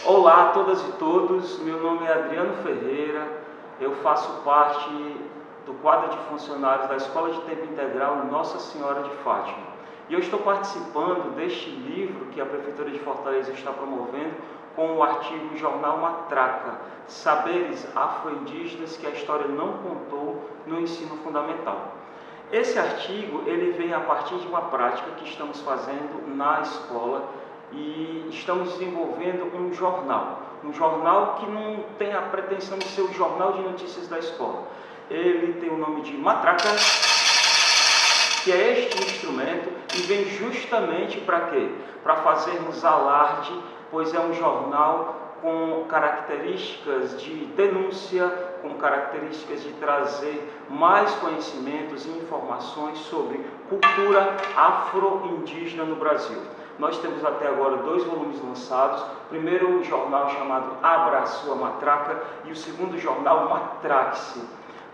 Olá a todas e todos, meu nome é Adriano Ferreira, eu faço parte do quadro de funcionários da Escola de Tempo Integral Nossa Senhora de Fátima. E eu estou participando deste livro que a Prefeitura de Fortaleza está promovendo com o artigo Jornal Matraca, Saberes Afro-Indígenas que a História não contou no ensino fundamental. Esse artigo ele vem a partir de uma prática que estamos fazendo na escola e estamos desenvolvendo um jornal que não tem a pretensão de ser o jornal de notícias da escola. Ele tem o nome de Matraca, que é este instrumento e vem justamente para quê? Para fazermos alarde, pois é um jornal com características de denúncia, com características de trazer mais conhecimentos e informações sobre cultura afro-indígena no Brasil. Nós temos até agora 2 volumes lançados, o primeiro jornal chamado Abra a Sua Matraca e o segundo jornal Matraque-se.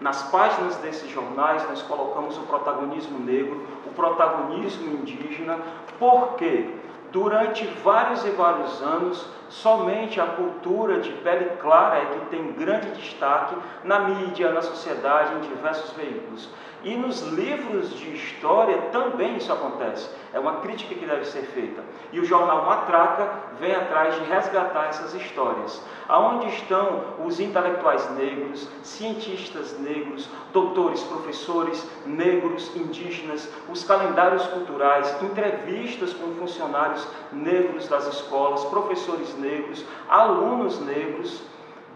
Nas páginas desses jornais nós colocamos o protagonismo negro, o protagonismo indígena, porque durante vários e vários anos, somente a cultura de pele clara é que tem grande destaque na mídia, na sociedade, em diversos veículos. E nos livros de história também isso acontece. É uma crítica que deve ser feita. E o jornal Matraca vem atrás de resgatar essas histórias. Aonde estão os intelectuais negros, cientistas negros, doutores, professores negros, indígenas, os calendários culturais, entrevistas com funcionários negros das escolas, professores negros, alunos negros,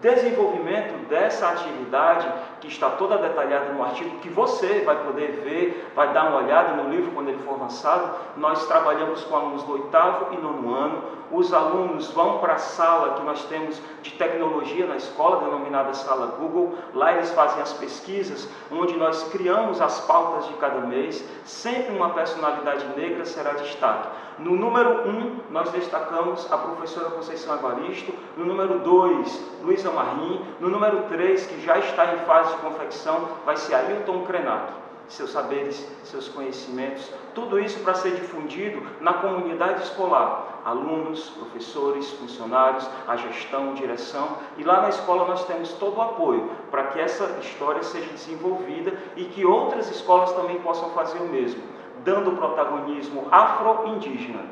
desenvolvimento dessa atividade que está toda detalhada no artigo, que você vai poder ver, vai dar uma olhada no livro quando ele for lançado. Nós trabalhamos com alunos do 8º e 9º ano, os alunos vão para a sala que nós temos de tecnologia na escola, denominada Sala Google. Lá eles fazem as pesquisas, onde nós criamos as pautas de cada mês, sempre uma personalidade negra será destaque. No número 1, nós destacamos a professora Conceição Evaristo, no número 2, Luísa Marim, no número 3, que já está em fase de confecção, vai ser Ailton Krenak. Seus saberes, seus conhecimentos, tudo isso para ser difundido na comunidade escolar. Alunos, professores, funcionários, a gestão, direção. E lá na escola nós temos todo o apoio para que essa história seja desenvolvida e que outras escolas também possam fazer o mesmo, dando protagonismo afro-indígena.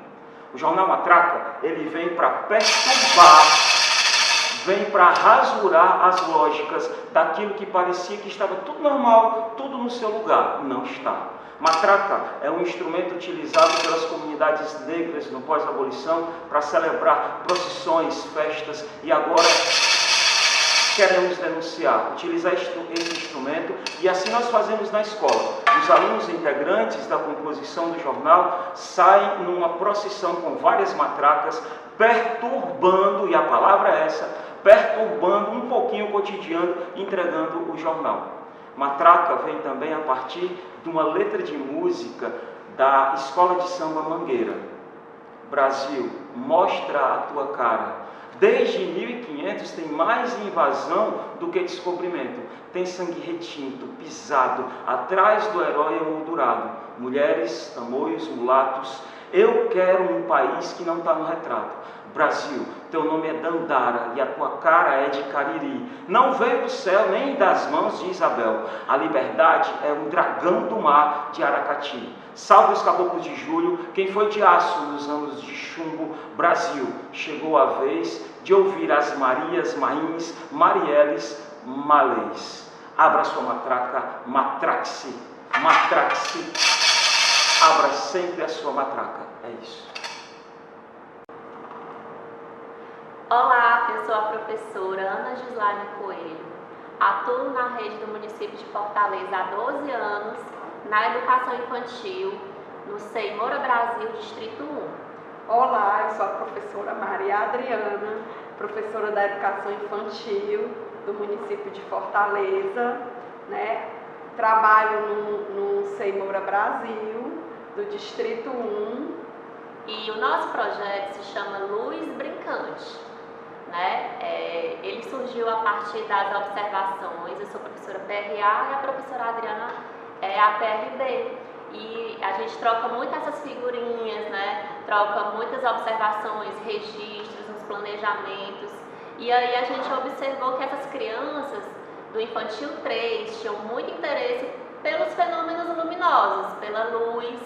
O Jornal Matraca, ele vem para perturbar, vem para rasurar as lógicas daquilo que parecia que estava tudo normal, tudo no seu lugar. Não está. Matraca é um instrumento utilizado pelas comunidades negras no pós-abolição para celebrar procissões, festas, e agora queremos denunciar, utilizar esse instrumento, e assim nós fazemos na escola. Os alunos integrantes da composição do jornal saem numa procissão com várias matracas, perturbando, e a palavra é essa, perturbando um pouquinho o cotidiano, entregando o jornal. Matraca vem também a partir de uma letra de música da Escola de Samba Mangueira. Brasil, mostra a tua cara. Desde 1500 tem mais invasão do que descobrimento. Tem sangue retinto, pisado, atrás do herói emoldurado. Mulheres, tamoios, mulatos. Eu quero um país que não está no retrato. Brasil, teu nome é Dandara e a tua cara é de Cariri. Não veio do céu nem das mãos de Isabel. A liberdade é um dragão do mar de Aracati. Salve os caboclos de julho, quem foi de aço nos anos de chumbo. Brasil, chegou a vez de ouvir as Marias, Mains, Marielles, Malês. Abra sua matraca, matraque-se, matraque-se. Abra sempre a sua matraca. É isso. Olá, eu sou a professora Ana Gislaine Coelho. Atuo na rede do município de Fortaleza há 12 anos, na educação infantil, no SEI Moura Brasil, Distrito 1. Olá, eu sou a professora Maria Adriana, professora da educação infantil do município de Fortaleza, Trabalho no SEI Moura Brasil, do Distrito 1. E o nosso projeto se chama Luz Brincante. Ele surgiu a partir das observações. Eu sou professora PRA e a professora Adriana é a PRB. E a gente troca muito essas figurinhas, troca muitas observações, registros, nos planejamentos. E aí a gente observou que essas crianças do infantil 3 tinham muito interesse pelos fenômenos luminosos, pela luz,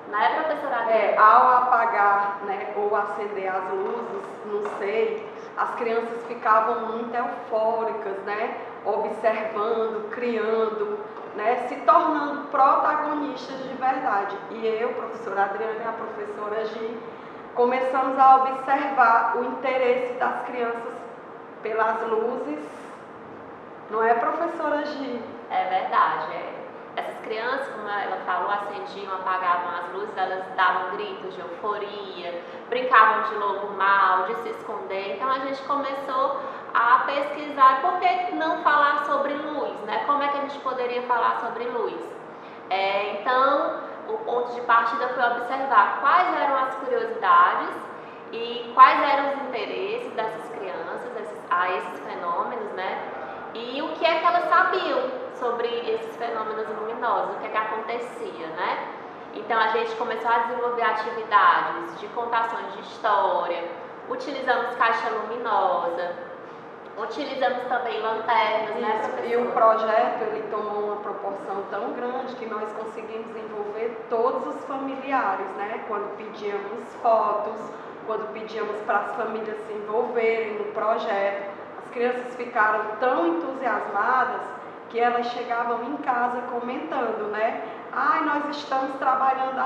né, professora Adriana? Ao apagar, né, ou acender as luzes, não sei, as crianças ficavam muito eufóricas, né, observando, criando, né, se tornando protagonistas de verdade. E eu, professora Adriana e a professora Gi, começamos a observar o interesse das crianças pelas luzes, não é, professora Gi? É verdade, Essas crianças, como ela falou, acendiam, apagavam as luzes, elas davam gritos de euforia, brincavam de lobo mau, de se esconder. Então a gente começou a pesquisar por que não falar sobre luz, né? Como é que a gente poderia falar sobre luz? Então o ponto de partida foi observar quais eram as curiosidades e quais eram os interesses dessas crianças a esses fenômenos, né? E o que é que elas sabiam sobre esses fenômenos luminosos, o que é que acontecia, né? Então a gente começou a desenvolver atividades de contações de história, utilizamos caixa luminosa, utilizamos também lanternas, né, professora? E o projeto, ele tomou uma proporção tão grande que nós conseguimos envolver todos os familiares, né? Quando pedíamos fotos, quando pedíamos para as famílias se envolverem no projeto, as crianças ficaram tão entusiasmadas que elas chegavam em casa comentando, né? Nós estamos trabalhando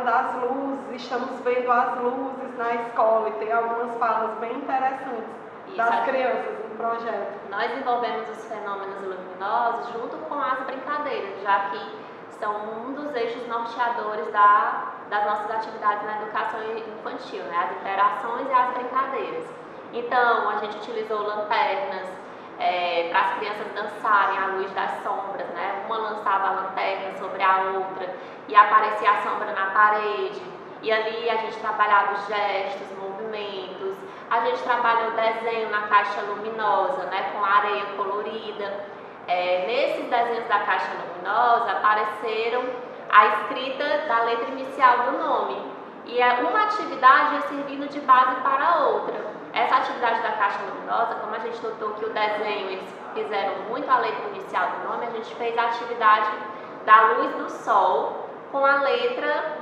as luzes, estamos vendo as luzes na escola, e tem algumas falas bem interessantes das crianças no projeto. Nós envolvemos os fenômenos luminosos junto com as brincadeiras, já que são um dos eixos norteadores das nossas atividades na educação infantil, né? As interações e as brincadeiras. Então, a gente utilizou lanternas para as crianças dançarem à luz das sombras, né? Uma lançava a lanterna sobre a outra e aparecia a sombra na parede. E ali a gente trabalhava os gestos, movimentos. A gente trabalhou desenho na caixa luminosa, né? Com areia colorida. Nesses desenhos da caixa luminosa apareceram a escrita da letra inicial do nome. E uma atividade ia servindo de base para a outra. Essa atividade da caixa luminosa, como a gente notou que o desenho, eles fizeram muito a letra inicial do nome, a gente fez a atividade da luz do sol com a letra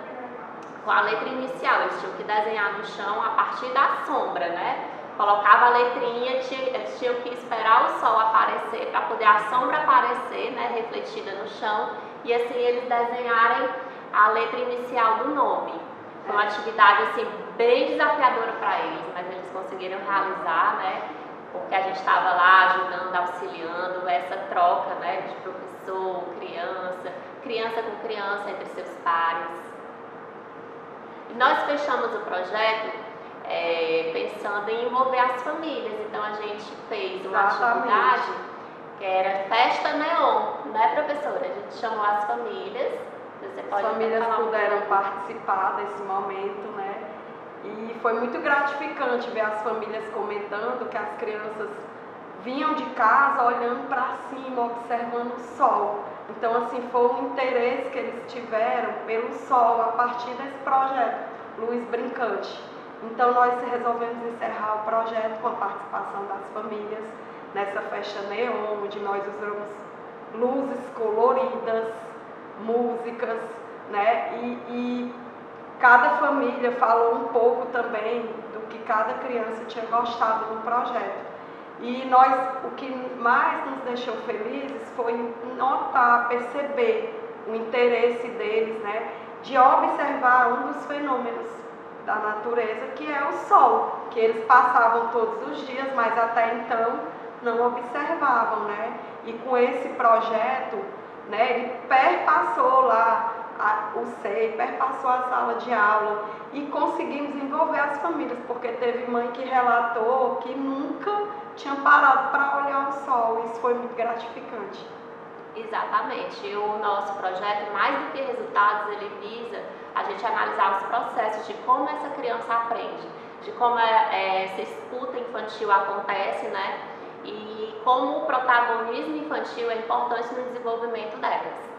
inicial. Eles tinham que desenhar no chão a partir da sombra, né? Colocava a letrinha, eles tinham que esperar o sol aparecer para poder a sombra aparecer, né, refletida no chão, e assim eles desenharem a letra inicial do nome. Foi uma atividade assim bem desafiadora para eles, mas eles conseguiram realizar, né? Porque a gente estava lá ajudando, auxiliando essa troca, né, de professor, criança com criança entre seus pares. E nós fechamos o projeto pensando em envolver as famílias. Então a gente fez uma atividade que era festa neon, né, professora? A gente chamou as famílias. As famílias puderam participar desse momento, né? E foi muito gratificante ver as famílias comentando que as crianças vinham de casa olhando para cima, observando o sol. Então, assim, foi um interesse que eles tiveram pelo sol a partir desse projeto Luz Brincante. Então, nós resolvemos encerrar o projeto com a participação das famílias nessa festa neon, onde nós usamos luzes coloridas, músicas, né? E cada família falou um pouco também do que cada criança tinha gostado no projeto. E o que mais nos deixou felizes foi notar, perceber o interesse deles, né, de observar um dos fenômenos da natureza, que é o sol, que eles passavam todos os dias, mas até então não observavam, né? E com esse projeto, né, ele perpassou lá o SEI, perpassou a sala de aula e conseguimos envolver as famílias, porque teve mãe que relatou que nunca tinha parado para olhar o sol. Isso foi muito gratificante. Exatamente. E o nosso projeto, mais do que resultados, ele visa a gente analisar os processos de como essa criança aprende, de como essa escuta infantil acontece, né? E como o protagonismo infantil é importante no desenvolvimento delas.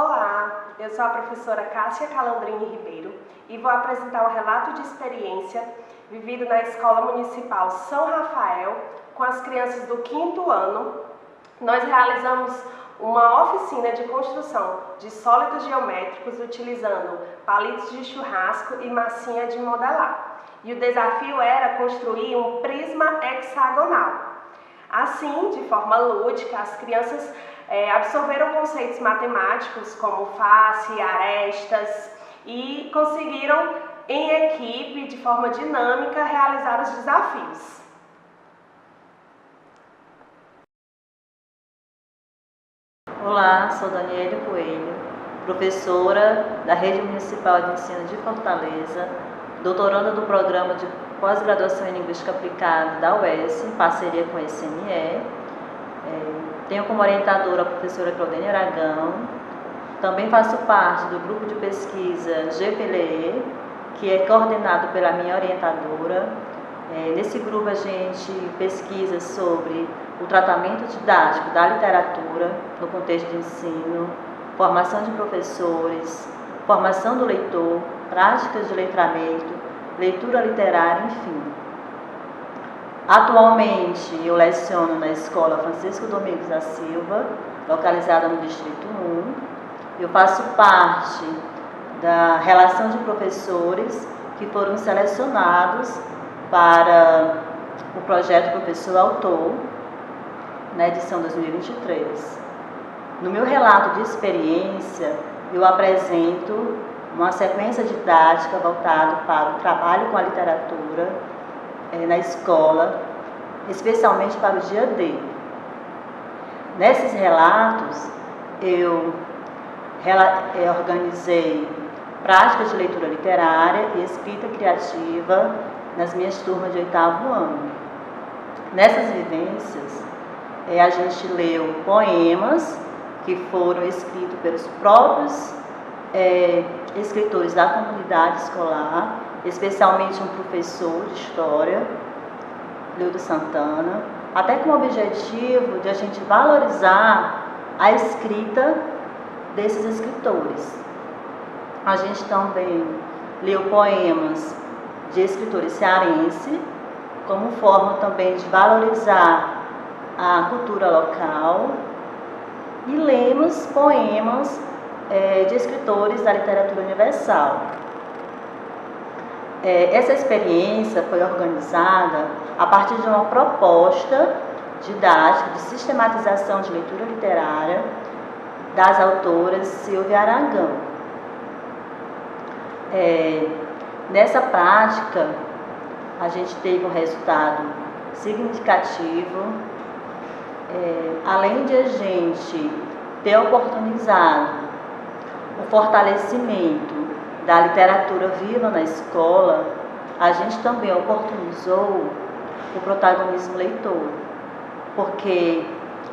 Olá, eu sou a professora Cássia Calandrini Ribeiro e vou apresentar o relato de experiência vivido na Escola Municipal São Rafael com as crianças do 5º ano. Nós realizamos uma oficina de construção de sólidos geométricos utilizando palitos de churrasco e massinha de modelar. E o desafio era construir um prisma hexagonal. Assim, de forma lúdica, as crianças absorveram conceitos matemáticos como face, arestas e conseguiram, em equipe, de forma dinâmica, realizar os desafios. Olá, sou Daniele Coelho, professora da Rede Municipal de Ensino de Fortaleza, doutoranda do Programa de Pós-Graduação em Linguística Aplicada da UES, em parceria com a SNE. Tenho como orientadora a professora Claudine Aragão. Também faço parte do grupo de pesquisa GPLE, que é coordenado pela minha orientadora. Nesse grupo a gente pesquisa sobre o tratamento didático da literatura no contexto de ensino, formação de professores, formação do leitor, práticas de letramento, leitura literária, enfim. Atualmente eu leciono na Escola Francisco Domingos da Silva, localizada no Distrito 1. Eu faço parte da relação de professores que foram selecionados para o projeto Professor Autor, na edição 2023. No meu relato de experiência, eu apresento uma sequência didática voltada para o trabalho com a literatura na escola, especialmente para o dia D. Nesses relatos, eu organizei práticas de leitura literária e escrita criativa nas minhas turmas de 8º ano. Nessas vivências, a gente leu poemas que foram escritos pelos próprios escritores da comunidade escolar, especialmente um professor de história, Leudo Santana, até com o objetivo de a gente valorizar a escrita desses escritores. A gente também leu poemas de escritores cearenses, como forma também de valorizar a cultura local, e lemos poemas de escritores da literatura universal. Essa experiência foi organizada a partir de uma proposta didática de sistematização de leitura literária das autoras Silvia Aragão. Nessa prática, a gente teve um resultado significativo, além de a gente ter oportunizado o fortalecimento da literatura viva na escola, a gente também oportunizou o protagonismo leitor, porque,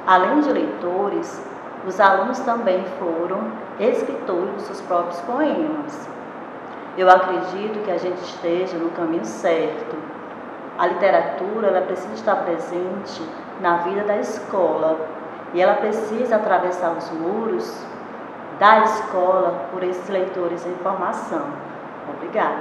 além de leitores, os alunos também foram escritores dos seus próprios poemas. Eu acredito que a gente esteja no caminho certo. A literatura, ela precisa estar presente na vida da escola e ela precisa atravessar os muros da escola por esses leitores em formação. Obrigada.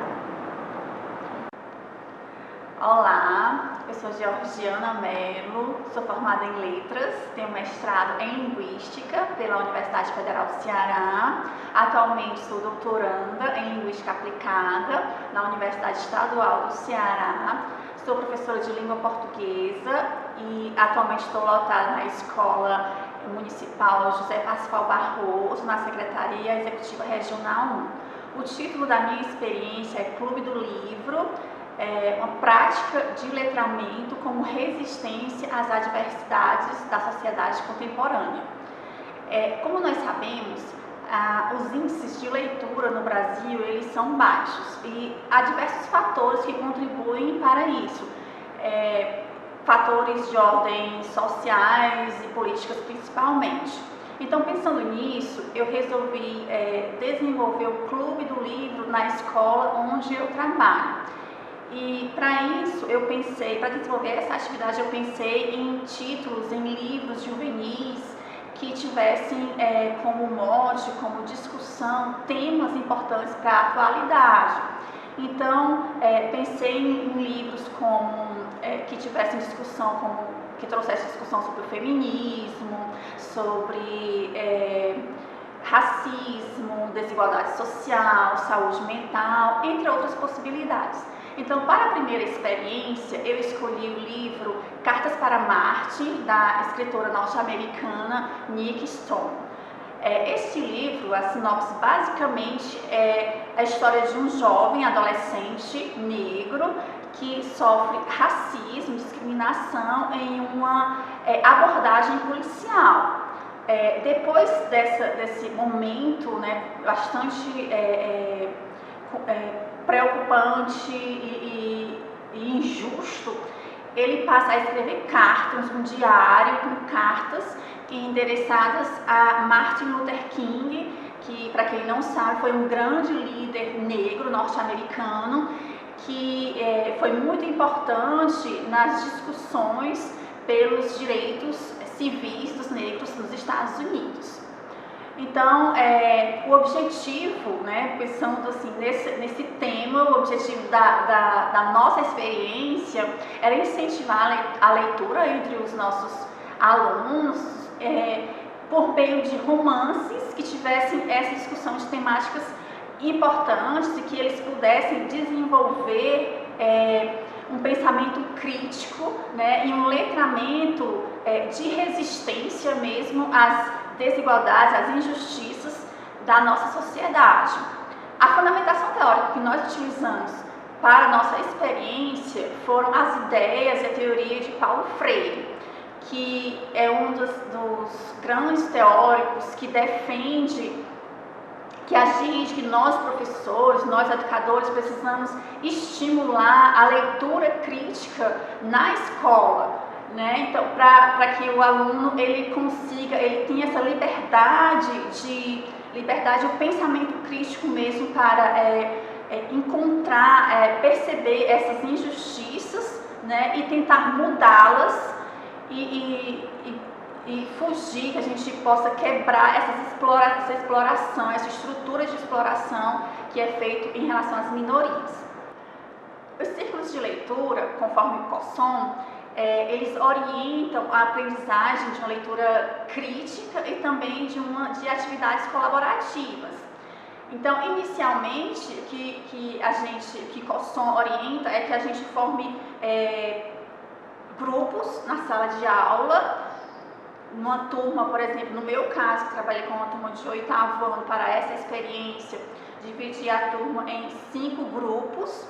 Olá, eu sou Georgiana Mello, sou formada em Letras, tenho mestrado em Linguística pela Universidade Federal do Ceará. Atualmente sou doutoranda em Linguística Aplicada na Universidade Estadual do Ceará. Sou professora de língua portuguesa e atualmente estou lotada na Escola Municipal José Pascoal Barroso, na Secretaria Executiva Regional 1. O título da minha experiência é Clube do Livro, uma prática de letramento como resistência às adversidades da sociedade contemporânea. Como nós sabemos, os índices de leitura no Brasil eles são baixos e há diversos fatores que contribuem para isso. Fatores de ordem sociais e políticas principalmente. Então, pensando nisso, eu resolvi desenvolver o Clube do Livro na escola onde eu trabalho. E para isso, para desenvolver essa atividade, eu pensei em títulos, em livros juvenis, que tivessem como mote, como discussão, temas importantes para a atualidade. Então, pensei em livros que tivessem discussão, que trouxessem discussão sobre o feminismo, sobre racismo, desigualdade social, saúde mental, entre outras possibilidades. Então, para a primeira experiência, eu escolhi o livro Cartas para Marte, da escritora norte-americana Nikki Stone. Este livro, a sinopse basicamente é a história de um jovem adolescente negro que sofre racismo, discriminação em uma abordagem policial. Depois desse momento, né, bastante preocupante e injusto, ele passa a escrever cartas, um diário com cartas endereçadas a Martin Luther King, que, para quem não sabe, foi um grande líder negro norte-americano, que foi muito importante nas discussões pelos direitos civis dos negros nos Estados Unidos. Então, o objetivo, né, pensando assim, nesse tema, o objetivo da nossa experiência era incentivar a leitura entre os nossos alunos por meio de romances que tivessem essa discussão de temáticas importantes e que eles pudessem desenvolver um pensamento crítico, né, e um letramento de resistência mesmo às desigualdades, às injustiças da nossa sociedade. A fundamentação teórica que nós utilizamos para a nossa experiência foram as ideias e a teoria de Paulo Freire, que é um dos grandes teóricos que defende que nós professores, nós educadores, precisamos estimular a leitura crítica na escola, né? Então, para que o aluno ele tenha essa liberdade, o pensamento crítico mesmo para encontrar, perceber essas injustiças, né? E tentar mudá-las e fugir, que a gente possa quebrar essa exploração, essa estrutura de exploração que é feita em relação às minorias. Os círculos de leitura, conforme o Cosson, eles orientam a aprendizagem de uma leitura crítica e também de atividades colaborativas. Então, inicialmente, que Cosson orienta é que a gente forme grupos na sala de aula. Uma turma, por exemplo, no meu caso, que trabalhei com uma turma de 8º ano para essa experiência, dividi a turma em 5 grupos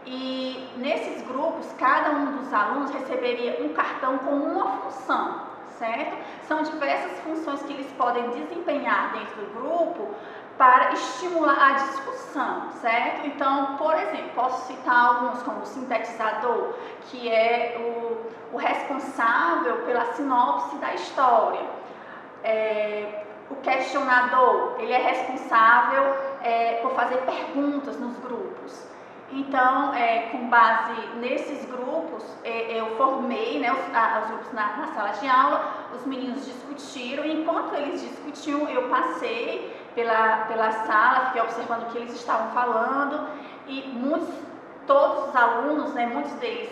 e nesses grupos, cada um dos alunos receberia um cartão com uma função, certo? São diversas funções que eles podem desempenhar dentro do grupo para estimular a discussão, certo? Então, por exemplo, posso citar alguns como o sintetizador, que é o responsável pela sinopse da história. O questionador, ele é responsável por fazer perguntas nos grupos. Então, com base nesses grupos, eu formei, né, os grupos na sala de aula, os meninos discutiram, e enquanto eles discutiam, eu passei pela sala, fiquei observando o que eles estavam falando, e todos os alunos, né, muitos deles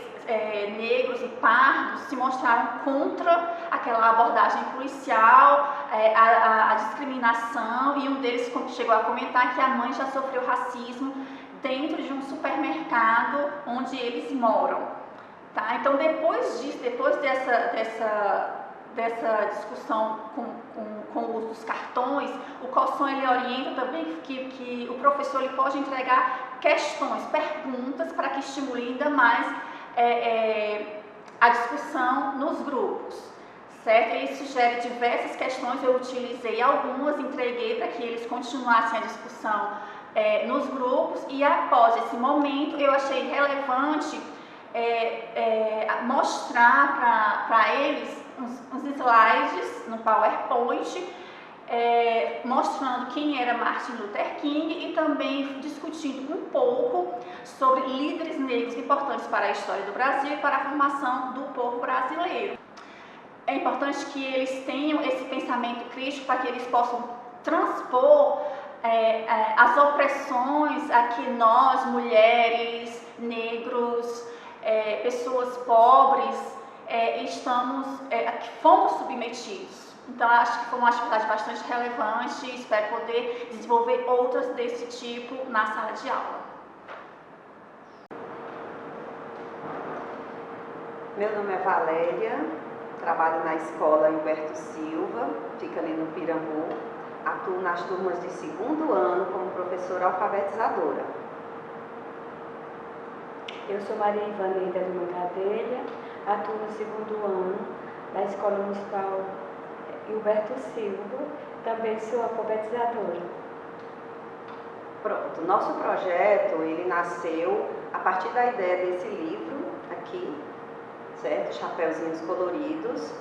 negros e pardos, se mostraram contra aquela abordagem policial, a discriminação, e um deles chegou a comentar que a mãe já sofreu racismo dentro de um supermercado onde eles moram. Tá? Então, depois dessa discussão com o uso dos cartões, o Cosson ele orienta também que o professor ele pode entregar questões, perguntas, para que estimule ainda mais a discussão nos grupos. Certo? Ele sugere diversas questões, eu utilizei algumas, entreguei para que eles continuassem a discussão nos grupos, e após esse momento eu achei relevante mostrar para eles uns slides no PowerPoint mostrando quem era Martin Luther King e também discutindo um pouco sobre líderes negros importantes para a história do Brasil e para a formação do povo brasileiro. é importante que eles tenham esse pensamento crítico para que eles possam transpor as opressões a que nós, mulheres, negros, pessoas pobres, que fomos submetidos. Então, acho que foi uma atividade bastante relevante e espero poder desenvolver outras desse tipo na sala de aula. Meu nome é Valéria, trabalho na escola Humberto Silva, fica ali no Pirambu. Atuo nas turmas de 2º ano como professora alfabetizadora. Eu sou Maria Ivaneida Lima Gadelha, atuo no 2º ano da Escola Municipal Humberto Silva, também sou alfabetizadora. Pronto, nosso projeto, ele nasceu a partir da ideia desse livro aqui, certo? Chapeuzinhos Coloridos.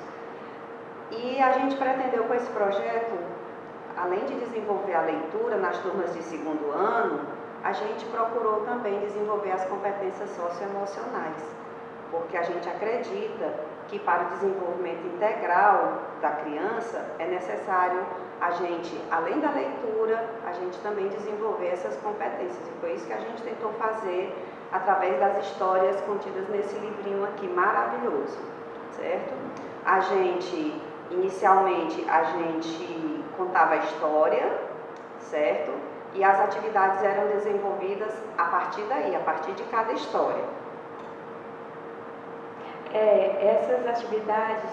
E a gente pretendeu com esse projeto, além de desenvolver a leitura nas turmas de 2º ano, a gente procurou também desenvolver as competências socioemocionais, porque a gente acredita que para o desenvolvimento integral da criança é necessário a gente, além da leitura, a gente também desenvolver essas competências. E foi isso que a gente tentou fazer através das histórias contidas nesse livrinho aqui maravilhoso, certo? Inicialmente, a gente contava a história, certo? E as atividades eram desenvolvidas a partir daí, a partir de cada história. Essas atividades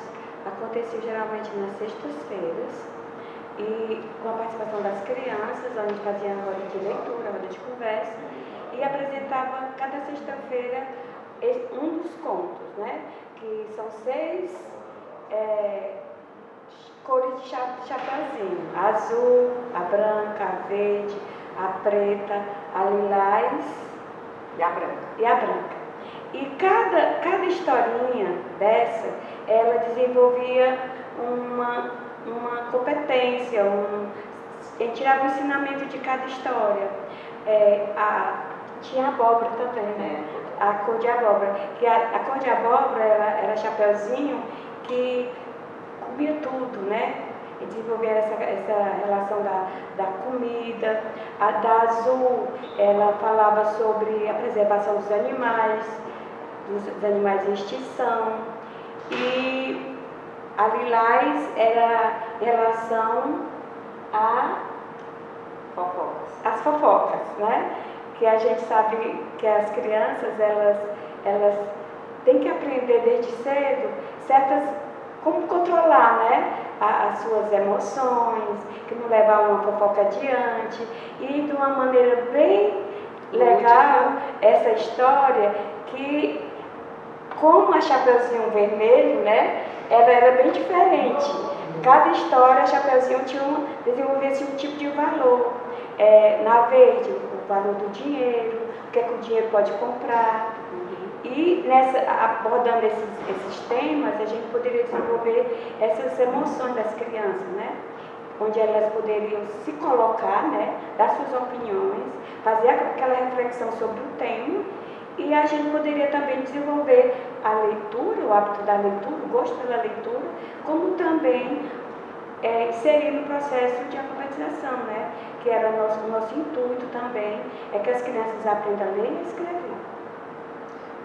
aconteciam geralmente nas sextas-feiras e com a participação das crianças, onde fazia a roda de leitura, a roda de conversa e apresentava cada sexta-feira um dos contos, né? Que são 6 cores de chapeuzinho: a azul, a branca, a verde, a preta, a lilás e a branca. E cada historinha dessa, ela desenvolvia uma competência, tirava o ensinamento de cada história. Tinha abóbora também, né? A cor de abóbora. Que a cor de abóbora era chapeuzinho que comia tudo, né? E desenvolvia essa relação da comida. A da azul, ela falava sobre a preservação dos animais em extinção. E a lilás era em relação às fofocas, né? Que a gente sabe que as crianças, elas têm que aprender desde cedo como controlar, né? As suas emoções, que não levar uma fofoca adiante. E de uma maneira bem legal, essa história que, como a Chapeuzinho Vermelho, né? Ela era bem diferente. Cada história, a Chapeuzinho desenvolvia um tipo de valor. Na verde, o valor do dinheiro, o que o dinheiro pode comprar. E abordando esses temas, a gente poderia desenvolver essas emoções das crianças, né? Onde elas poderiam se colocar, né? Dar suas opiniões, fazer aquela reflexão sobre o tema. E a gente poderia também desenvolver a leitura, o hábito da leitura, o gosto pela leitura, como também inserir no processo de alfabetização, né? Que era o nosso intuito também, que as crianças aprendam a ler e a escrever.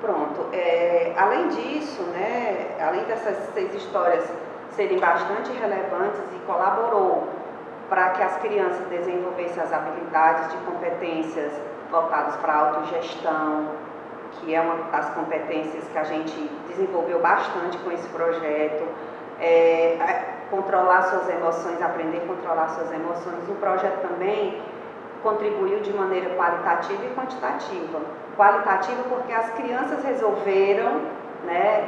Pronto, além disso, né, além dessas 6 histórias serem bastante relevantes e colaborou para que as crianças desenvolvessem as habilidades de competências voltadas para a autogestão, que é uma das competências que a gente desenvolveu bastante com esse projeto, controlar suas emoções, aprender a controlar suas emoções. O projeto também contribuiu de maneira qualitativa e quantitativa. Qualitativa porque as crianças resolveram, né,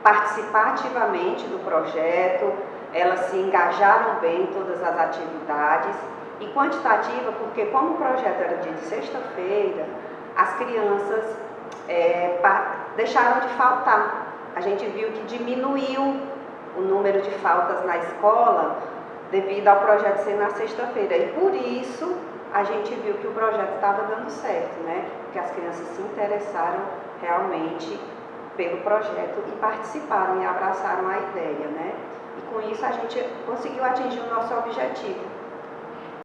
participar ativamente do projeto, elas se engajaram bem em todas as atividades. E quantitativa porque, como o projeto era dia de sexta-feira, as crianças deixaram de faltar. A gente viu que diminuiu o número de faltas na escola devido ao projeto ser na sexta-feira. E por isso a gente viu que o projeto estava dando certo, né? Porque as crianças se interessaram realmente pelo projeto e participaram e abraçaram a ideia, né? E com isso a gente conseguiu atingir o nosso objetivo,